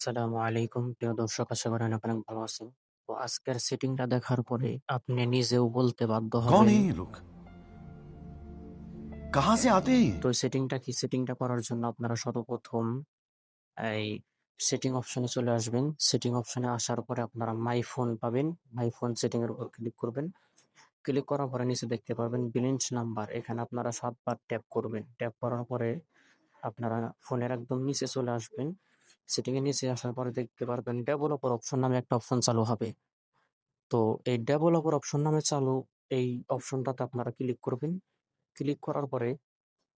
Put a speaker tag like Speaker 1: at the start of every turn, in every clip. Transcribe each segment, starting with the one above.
Speaker 1: আসসালামু আলাইকুম প্রিয় দর্শক, আশা করেন আপনি অনেক ভালো আছেন। তো আজকের সেটিংটা দেখার পরে আপনি নিজেও বলতে বাধ্য
Speaker 2: कौन
Speaker 1: হবেন।
Speaker 2: है ये लोग? कहाँ से आते हैं ये?
Speaker 1: তো সেটিংটা কি? সেটিংটা করার জন্য আপনারা সর্বপ্রথম এই সেটিং অপশনে চলে আসবেন। সেটিং অপশনে আসার পরে আপনারা মাই ফোন পাবেন। মাই ফোন সেটিং এর উপর ক্লিক করবেন। ক্লিক করার পরে নিচে দেখতে পারবেন ব্যালেন্স নাম্বার। এখানে আপনারা ৭ বার ট্যাপ করবেন। ট্যাপ করার পরে আপনারা ফোনের একদম নিচে চলে আসবেন। সেটিং এর নিচে আসার পরে দেখতে পারবেন ডেভেলপার অপশন নামে একটা অপশন চালু হবে। তো এই ডেভেলপার অপশন নামে চালু এই অপশনটাতে আপনারা ক্লিক করবেন। ক্লিক করার পরে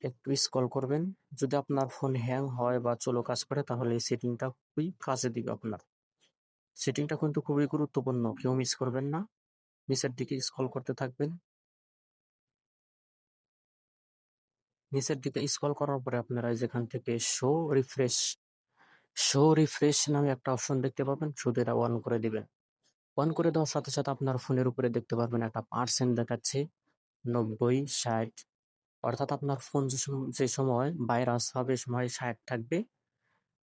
Speaker 1: একটু স্ক্রল করবেন। যদি আপনার ফোন হ্যাং হয় বা স্লো কাজ করে তাহলে এই সেটিংটা খুবই কাজে দিবে আপনার। সেটিংটা কিন্তু খুবই গুরুত্বপূর্ণ। কেউ মিস করবেন না। নিচের দিকে স্ক্রল করতে থাকবেন। নিচের দিকে স্ক্রল করার পরে আপনারা যেখান থেকে শো রিফ্রেশ নামে একটা অপশন দেখতে পাবেন। শুধু এটা অন করে দিবেন। অন করে দেওয়ার সাথে সাথে আপনার ফোনের উপরে দেখতে পারবেন একটা পার্সেন্ট দেখাচ্ছে ৯০, ৬০। অর্থাৎ আপনার ফোন যে সময় ভাইরাস হবে সে সময় ৬০ থাকবে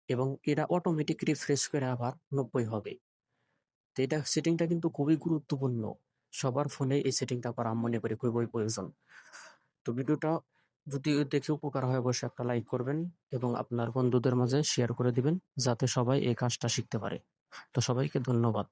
Speaker 1: এবং এরা অটোমেটিক রিফ্রেশ করে আবার ৯০ হবে। তো এটা সেটিংটা কিন্তু খুবই গুরুত্বপূর্ণ। সবার ফোনে এই সেটিংটা করা আমি মনে করি খুবই প্রয়োজন। তো ভিডিওটা যদি দেখে উপকার হয় অবশ্যই একটা লাইক করবেন এবং আপনার বন্ধুদের মাঝে শেয়ার করে দিবেন যাতে সবাই এই কাজটা শিখতে পারে। তো সবাইকে ধন্যবাদ।